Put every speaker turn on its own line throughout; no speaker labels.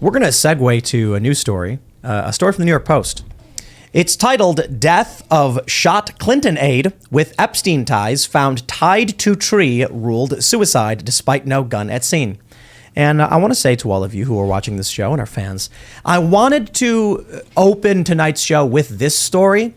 We're going to segue to a news story, a story from the New York Post. It's titled, Death of Shot Clinton Aide with Epstein Ties Found Tied to Tree Ruled Suicide Despite No Gun at Scene. And I want to say to all of you who are watching this show and are fans, I wanted to open tonight's show with this story,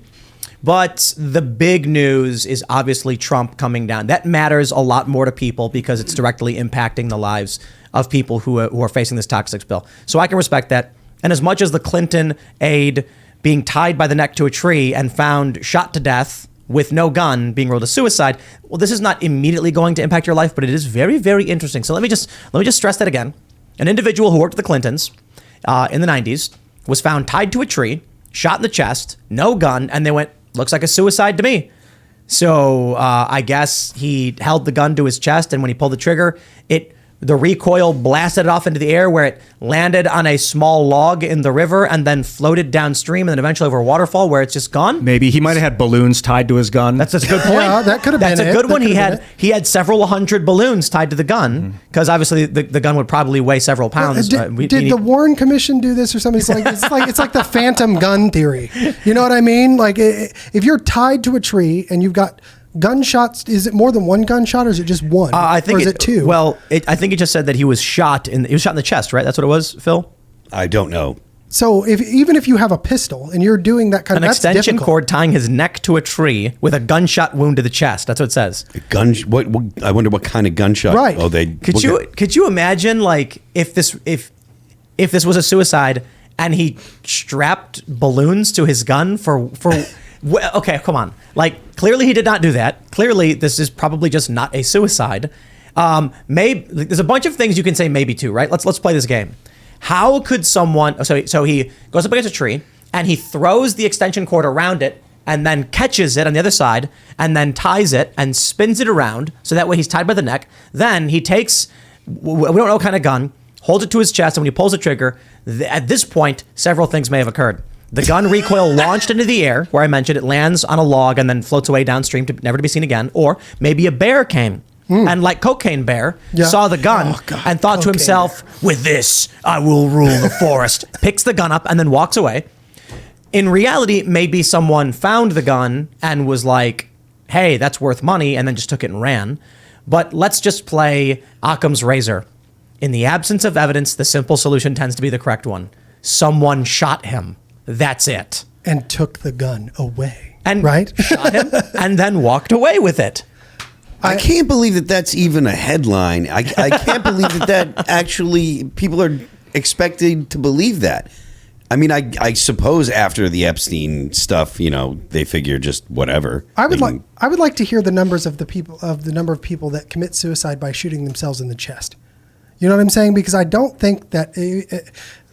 but the big news is obviously Trump coming down. That matters a lot more to people because it's directly impacting the lives of people who are facing this toxic spill. So I can respect that. And as much as the Clinton aide being tied by the neck to a tree and found shot to death with no gun being ruled a suicide, well, this is not immediately going to impact your life, but it is very, very interesting. So let me just stress that again. An individual who worked with the Clintons in the 90s was found tied to a tree, shot in the chest, no gun, and they went, looks like a suicide to me. So I guess he held the gun to his chest, and when he pulled the trigger, the recoil blasted it off into the air where it landed on a small log in the river and then floated downstream and then eventually over a waterfall where it's just gone.
Maybe he might have had balloons tied to his gun.
That's a good point.
Yeah, that could have been it.
That's a good one. He had several hundred balloons tied to the gun because obviously the gun would probably weigh several pounds.
Did the Warren Commission do this or something? It's like the phantom gun theory. You know what I mean? Like if you're tied to a tree and you've got gunshots, is it more than one gunshot or is it just one?
I think
or is it two?
Well, I think it just said that he was shot in the chest, right? That's what it was, Phil?
I don't know.
So even if you have a pistol and you're doing that kind of, that's difficult. An
extension cord tying his neck to a tree with a gunshot wound to the chest. That's what it says.
What I wonder what kind of gunshot.
Right.
Oh,
could you imagine like if this was a suicide and he strapped balloons to his gun for okay, come on. Like, clearly he did not do that. Clearly, this is probably just not a suicide. Maybe there's a bunch of things you can say maybe to, right? Let's play this game. How could someone? So he goes up against a tree and he throws the extension cord around it and then catches it on the other side and then ties it and spins it around so that way he's tied by the neck. Then he takes, we don't know what kind of gun, holds it to his chest, and when he pulls the trigger, at this point, several things may have occurred. The gun recoil launched into the air, where I mentioned it lands on a log and then floats away downstream never to be seen again. Or maybe a bear came and like Cocaine Bear saw the gun and thought to himself, with this, I will rule the forest. Picks the gun up and then walks away. In reality, maybe someone found the gun and was like, hey, that's worth money, and then just took it and ran. But let's just play Occam's razor. In the absence of evidence, the simple solution tends to be the correct one. Someone shot him. That's it.
And took the gun away.
And
right?
Shot him and then walked away with it.
I can't believe that that's even a headline. I can't believe that actually people are expected to believe that. I mean, I suppose after the Epstein stuff, they figure just whatever.
I would like to hear the numbers of the number of people that commit suicide by shooting themselves in the chest. You know what I'm saying? Because I don't think that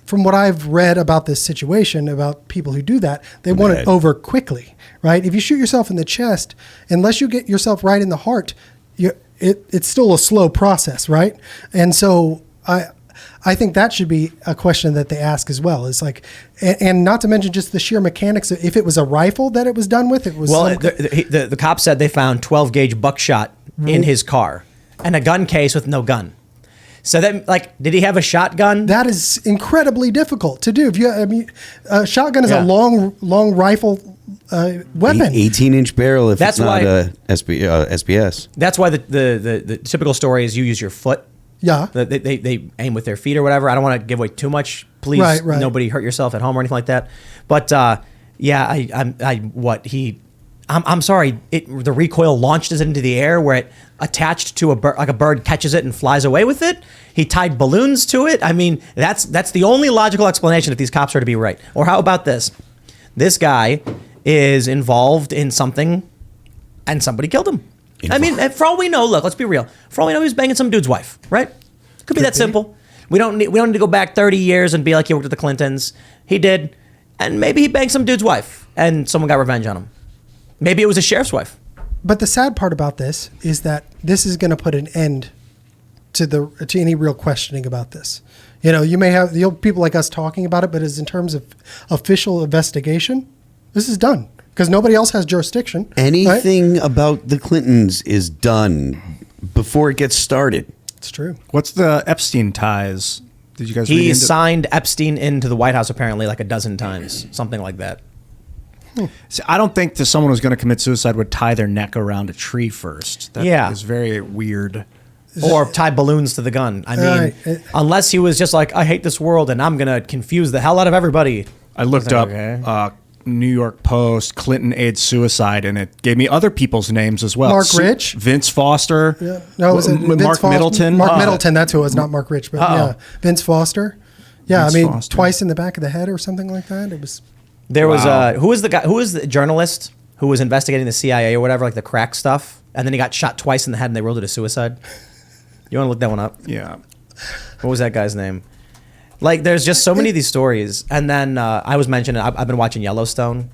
from what I've read about this situation, about people who do that, they want it over quickly, right? If you shoot yourself in the chest, unless you get yourself right in the heart, it's still a slow process, right? And so I think that should be a question that they ask as well. It's like, and not to mention just the sheer mechanics. If it was a rifle that it was done with, it was.
Well, the cops said they found 12 gauge buckshot in his car and a gun case with no gun. So that, did he have a shotgun?
That is incredibly difficult to do. A shotgun is a long rifle weapon.
18-inch barrel if that's it's not a SPS.
That's why the typical story is you use your foot.
Yeah.
They aim with their feet or whatever. I don't want to give away too much. Please, right. Nobody hurt yourself at home or anything like that. But I'm sorry. The recoil launched it into the air where it attached to a bird, like a bird catches it and flies away with it. He tied balloons to it. I mean, that's the only logical explanation if these cops are to be right. Or how about this? This guy is involved in something and somebody killed him. I mean, for all we know, look, let's be real. For all we know, he was banging some dude's wife, right? Could be that simple. We don't need to go back 30 years and be like he worked with the Clintons. He did. And maybe he banged some dude's wife and someone got revenge on him. Maybe it was a sheriff's wife.
But the sad part about this is that this is going to put an end to any real questioning about this. You may have people like us talking about it, but as in terms of official investigation, this is done because nobody else has jurisdiction.
Anything about the Clintons is done before it gets started.
It's true.
What's the Epstein ties Did you guys read
He
into
signed Epstein into the White House apparently like a dozen times, something like that.
See, I don't think that someone who's going to commit suicide would tie their neck around a tree first. That
Yeah.
is very weird.
Or tie balloons to the gun. I mean, unless he was just like, I hate this world and I'm going to confuse the hell out of everybody.
I looked up
okay.
New York Post, Clinton aide suicide, and it gave me other people's names as well.
Mark Rich?
Vince Foster.
Yeah. No, was it Vince
Mark
Foster?
Middleton?
Mark Middleton, that's who it was, not Mark Rich, but yeah. Vince Foster. Yeah,
Vince
I mean,
Foster.
twice in the back of the head or something like that. It was.
There was
Wow.
who was the journalist who was investigating the CIA or whatever, like the crack stuff, and then he got shot twice in the head and they ruled it a suicide. You want to look that one up?
Yeah.
What was that guy's name? Like, there's just so many of these stories. And then I was mentioning, I've been watching Yellowstone.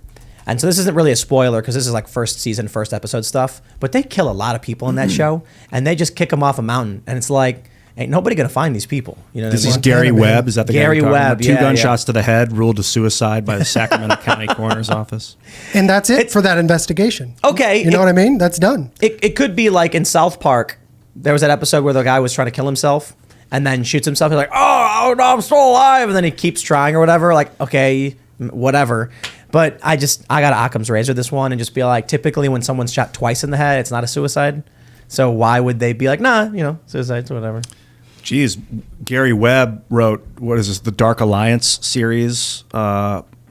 And so this isn't really a spoiler because this is like first season, first episode stuff. But they kill a lot of people in that show. And they just kick them off a mountain. And it's like, ain't nobody going to find these people. You know what
This
I
is
mean?
Gary
Montana, man.
Webb. Is that the
Gary
guy?
Webb,
Two
yeah,
gunshots to the head, ruled a suicide by the Sacramento County Coroner's Office.
And that's it for that investigation.
Okay,
You know what I mean? That's done.
It could be like in South Park. There was that episode where the guy was trying to kill himself and then shoots himself. He's like, oh, no, I'm still alive. And then he keeps trying or whatever. Like, okay, whatever. But I got Occam's razor this one and just be like, typically when someone's shot twice in the head, it's not a suicide. So why would they be like, nah, suicide's whatever.
Geez, Gary Webb wrote, what is this, the Dark Alliance series,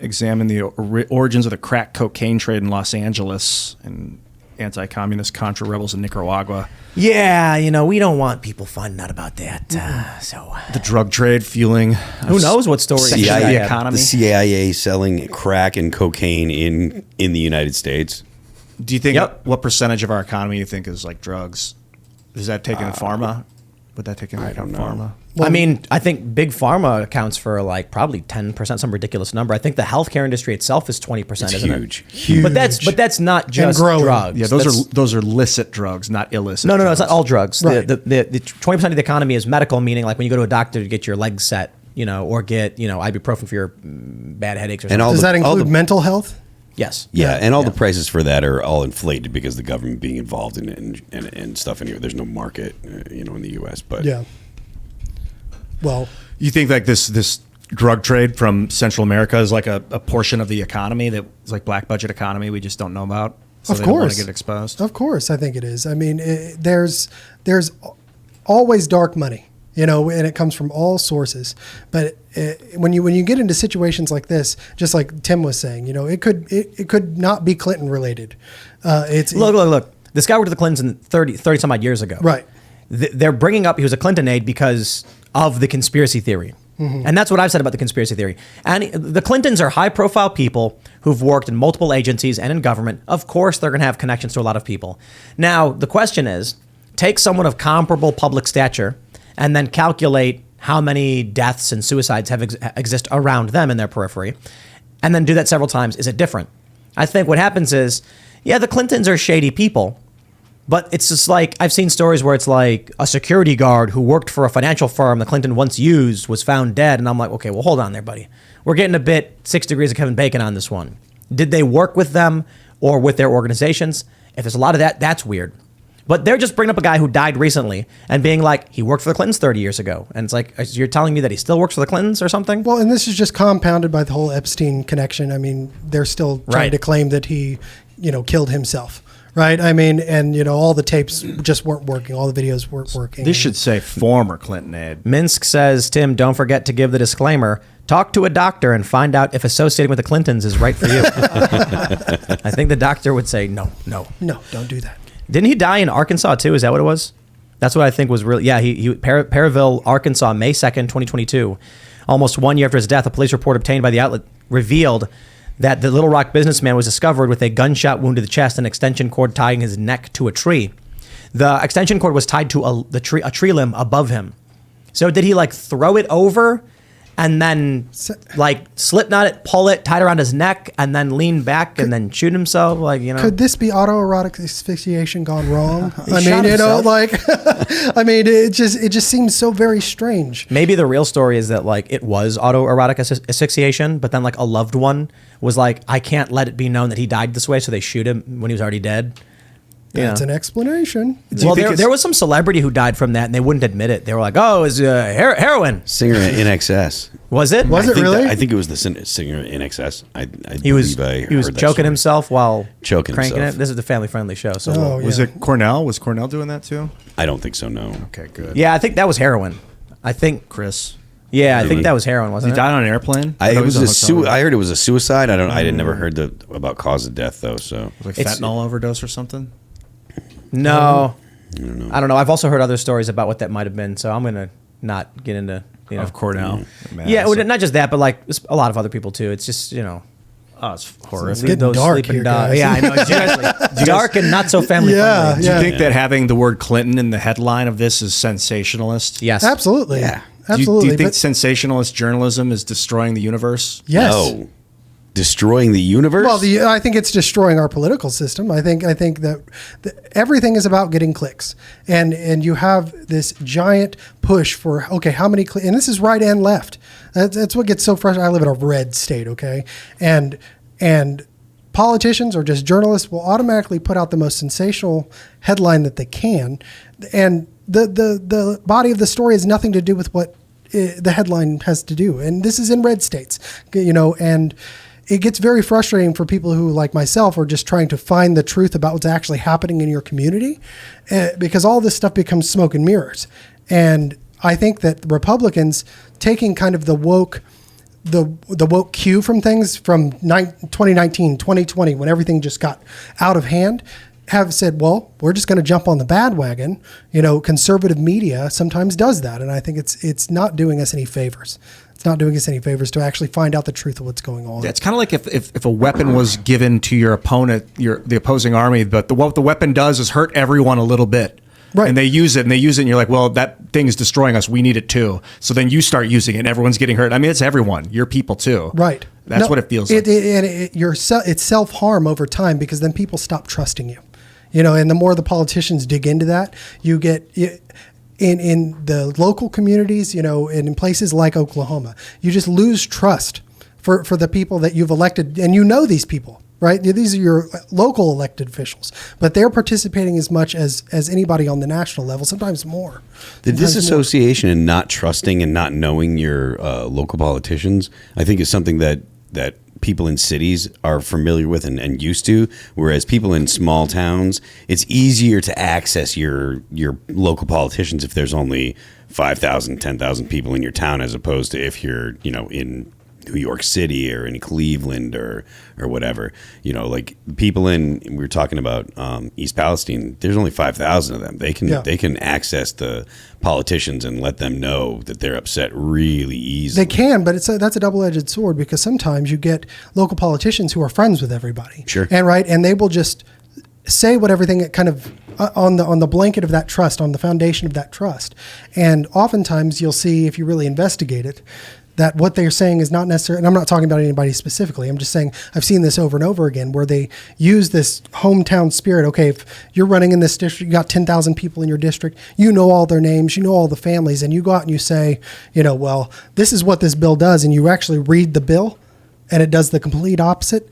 examined the origins of the crack cocaine trade in Los Angeles and anti-communist Contra rebels in Nicaragua.
Yeah, we don't want people finding out about that.
The drug trade fueling.
Who knows what story
Section
CIA
of the
had.
economy.
The CIA selling crack and cocaine in the United States.
Do you think,
Yep.
what percentage of our economy you think is like drugs? Is that taken in pharma? Would that take in
I don't know.
pharma?
I mean, I think big pharma accounts for like probably 10%, some ridiculous number. I think the healthcare industry itself is 20%,
It's
isn't
huge.
it?
Huge.
But that's not just
growing.
drugs.
Yeah, those are licit drugs, not illicit.
No,
drugs.
it's not all drugs.
Right.
The 20% of the economy is medical, meaning like when you go to a doctor to get your legs set, or get ibuprofen for your bad headaches or something.
And all
Does
the-
that
all
include
the-
mental health?
Yes.
Yeah, and all the prices for that are all inflated because the government being involved in it and stuff. And there's no market, in the U.S. But
Yeah. Well,
You think like this drug trade from Central America is like a portion of the economy that is like black budget economy we just don't know about? So
Of
they don't want
course.
to get exposed.
of course, I think it is. I mean, there's always dark money, and it comes from all sources. But when you get into situations like this, just like Tim was saying, it could not be Clinton related. It's
Look. This guy worked at the Clintons 30 some odd years ago.
Right.
They're bringing up he was a Clinton aide because of the conspiracy theory. And that's what I've said about the conspiracy theory. And the Clintons are high-profile people who've worked in multiple agencies and in government. Of course, they're going to have connections to a lot of people. Now, the question is, take someone of comparable public stature and then calculate how many deaths and suicides exist around them in their periphery, and then do that several times. Is it different? I think what happens is, yeah, the Clintons are shady people, but it's just like, I've seen stories where it's like a security guard who worked for a financial firm the Clinton once used was found dead. And I'm like, okay, well, hold on there, buddy. We're getting a bit 6 degrees of Kevin Bacon on this one. Did they work with them or with their organizations? If there's a lot of that, that's weird. But they're just bringing up a guy who died recently and being like, he worked for the Clintons 30 years ago. And it's like, you're telling me that he still works for the Clintons or something?
Well, and this is just compounded by the whole Epstein connection. I mean, they're still trying
Right.
to claim that he, killed himself. Right. I mean, and all the tapes just weren't working. All the videos weren't working.
This should say former Clinton aide.
Minsk says, Tim, don't forget to give the disclaimer. Talk to a doctor and find out if associating with the Clintons is right for you. I think the doctor would say, no.
No, don't do that.
Didn't he die in Arkansas too? Is that what it was? That's what I think was really. Yeah, he Perryville, Arkansas, May 2nd, 2022. Almost 1 year after his death, a police report obtained by the outlet revealed that the Little Rock businessman was discovered with a gunshot wound to the chest and extension cord tying his neck to a tree. The extension cord was tied to a tree limb above him. So did he like throw it over and then like slip knot it, pull it, tie it around his neck, and then lean back and then shoot himself?
Could this be autoerotic asphyxiation gone wrong? I
shot
mean,
himself.
I mean, it just seems so very strange.
Maybe the real story is that like it was autoerotic asphyxiation, but then like a loved one was like, I can't let it be known that he died this way, so they shoot him when he was already dead.
That's an explanation.
Well, there was some celebrity who died from that, and they wouldn't admit it. They were like, "Oh, it was heroin."
Singer in excess.
Was it?
I think it was the singer in excess.
He was choking himself while
choking
cranking
himself.
it. This is the family-friendly show. So
Was it Cornell? Was Cornell doing that too?
I don't think so. No.
Okay, good.
yeah, I think that was heroin. I think
Chris.
Yeah, I think that was heroin, wasn't
He
it?
died on an airplane.
I heard it was a suicide. I didn't never heard about cause of death though. So
Like fentanyl overdose or something.
No, I don't know. I've also heard other stories about what that might have been. So I'm gonna not get into
Of Cornell.
Yeah, well, not just that, but like a lot of other people too. It's just
Oh, it's horrific.
It's getting dark here, guys.
Yeah, I know exactly. Dark and not so family friendly.
Do you think that having the word Clinton in the headline of this is sensationalist?
Yes,
absolutely.
Yeah.
Absolutely.
Do you think sensationalist journalism is destroying the universe?
Yes.
No. Destroying the universe?
Well, I think it's destroying our political system. I think that everything is about getting clicks, and you have this giant push for how many clicks, and this is right and left. That's what gets so frustrating. I live in a red state, okay, and politicians or just journalists will automatically put out the most sensational headline that they can, and the body of the story has nothing to do with what the headline has to do. And this is in red states, and it gets very frustrating for people who, like myself, are just trying to find the truth about what's actually happening in your community, because all this stuff becomes smoke and mirrors. And I think that Republicans taking kind of the woke cue from things from 2019, 2020, when everything just got out of hand, have said, well, we're just going to jump on the bandwagon. Conservative media sometimes does that. And I think it's not doing us any favors. It's not doing us any favors to actually find out the truth of what's going on.
Yeah, it's kind of like if a weapon was given to your opponent, the opposing army, but what the weapon does is hurt everyone a little bit.
Right.
And they use it, and you're like, well, that thing is destroying us. We need it too. So then you start using it, and everyone's getting hurt. I mean, it's everyone. You're people too.
Right.
That's what it feels like.
It's self-harm over time, because then people stop trusting you. And the more the politicians dig into that, you get in the local communities, and in places like Oklahoma, you just lose trust for the people that you've elected, and these people. Right? These are your local elected officials, but they're participating as much as anybody on the national level, sometimes more.
The disassociation and not trusting and not knowing your local politicians, I think, is something that people in cities are familiar with and used to, whereas people in small towns, it's easier to access your local politicians if there's only 5,000, 10,000 people in your town, as opposed to if you're, in New York City or in Cleveland or whatever. Like people we were talking about East Palestine, there's only 5,000 of them. They can access the politicians and let them know that they're upset really easily.
They can, but that's a double-edged sword, because sometimes you get local politicians who are friends with everybody.
Sure.
And they will just say what everything kind of on the blanket of that trust, on the foundation of that trust. And oftentimes you'll see, if you really investigate it, that what they're saying is not necessarily, and I'm not talking about anybody specifically, I'm just saying I've seen this over and over again, where they use this hometown spirit. Okay, if you're running in this district, you got 10,000 people in your district, you know all their names, you know all the families, and you go out and you say, well, this is what this bill does, and you actually read the bill, and it does the complete opposite.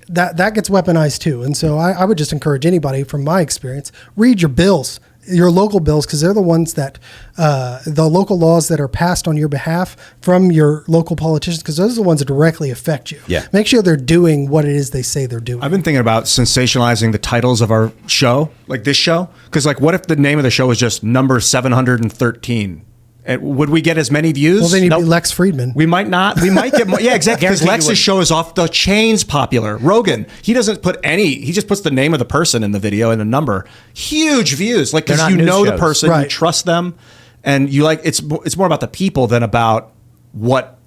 That gets weaponized too. And so I would just encourage anybody, from my experience, read your bills, your local bills, because they're the ones that the local laws that are passed on your behalf from your local politicians, because those are the ones that directly affect you.
Yeah.
Make sure they're doing what it is they say they're doing.
I've been thinking about sensationalizing the titles of our show, like this show, because what if the name of the show is just number 713? And would we get as many views?
Well, then you'd be Lex Friedman.
We might not. We might get more. Yeah, exactly. Because Lex's show is off the chains popular. Rogan, he doesn't put he just puts the name of the person in the video and a number. Huge views. Like, because you know the person, you trust them, and you it's more about the people than about what.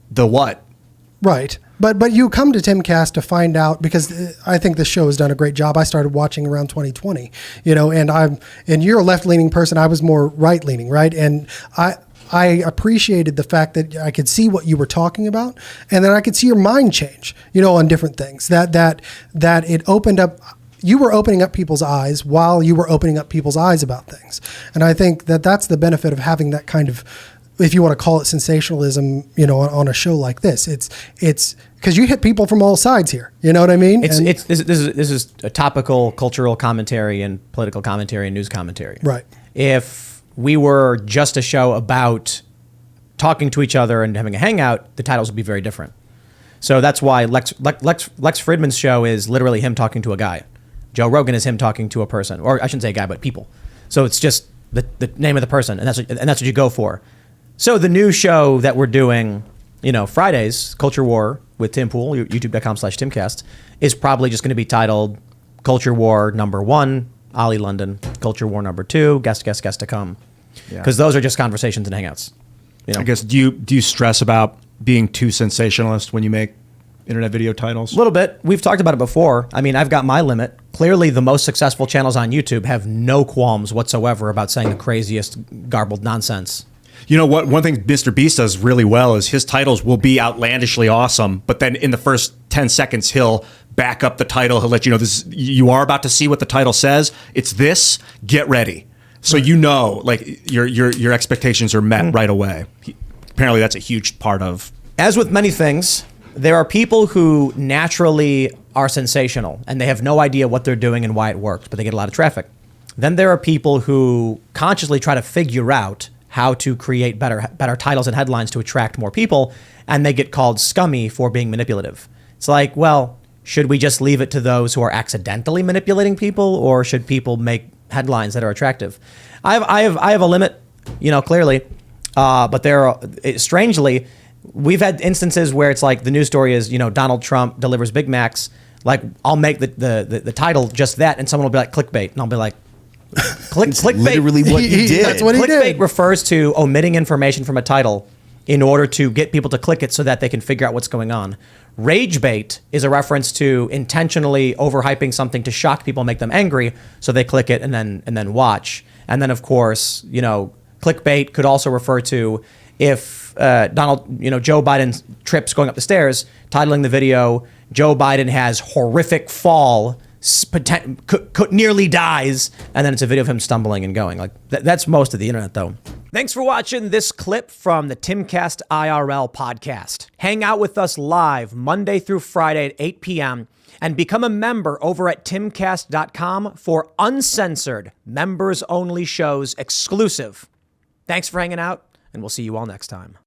Right. But you come to Timcast to find out, because I think this show has done a great job. I started watching around 2020, and you're a left-leaning person. I was more right-leaning, right? And I appreciated the fact that I could see what you were talking about, and then I could see your mind change, on different things. That it opened up. You were opening up people's eyes while you were opening up people's eyes about things, and I think that that's the benefit of having that kind of if you want to call it sensationalism, on a show like this. It's because you hit people from all sides here. You know what I mean?
This is a topical cultural commentary and political commentary and news commentary.
Right.
If we were just a show about talking to each other and having a hangout, the titles would be very different. So that's why Lex Fridman's show is literally him talking to a guy. Joe Rogan is him talking to a person, or I shouldn't say guy, but people. So it's just the name of the person, and that's what you go for. So the new show that we're doing, Fridays, Culture War with Tim Pool, youtube.com/Timcast, is probably just going to be titled Culture War #1, Ollie London, Culture War #2, guest to come. Because those are just conversations and hangouts.
I guess, do you stress about being too sensationalist when you make internet video titles?
A little bit. We've talked about it before. I mean, I've got my limit. Clearly, the most successful channels on YouTube have no qualms whatsoever about saying the craziest garbled nonsense.
You know what? One thing Mr. Beast does really well is his titles will be outlandishly awesome, but then in the first 10 seconds, he'll back up the title. He'll let you know this. You are about to see what the title says. It's this. Get ready. So like your expectations are met right away. Apparently, that's a huge part of.
As with many things, there are people who naturally are sensational and they have no idea what they're doing and why it works, but they get a lot of traffic. Then there are people who consciously try to figure out how to create better titles and headlines to attract more people, and they get called scummy for being manipulative. It's like, well, should we just leave it to those who are accidentally manipulating people, or should people make headlines that are attractive? I have a limit, clearly, but strangely, we've had instances where it's like the news story is, Donald Trump delivers Big Macs. Like, I'll make the title just that, and someone will be like, clickbait, and I'll be like, clickbait.
Literally what he did.
That's what he
Clickbait
did.
refers to omitting information from a title in order to get people to click it so that they can figure out what's going on. Rage bait is a reference to intentionally overhyping something to shock people, make them angry, so they click it and then watch. And then, of course, clickbait could also refer to if Joe Biden trips going up the stairs, titling the video, Joe Biden has horrific fall, nearly dies, and then it's a video of him stumbling and going. Like that's most of the internet, though. Thanks for watching this clip from the Timcast IRL podcast. Hang out with us live Monday through Friday at 8 p.m. and become a member over at timcast.com for uncensored, members-only shows exclusive. Thanks for hanging out, and we'll see you all next time.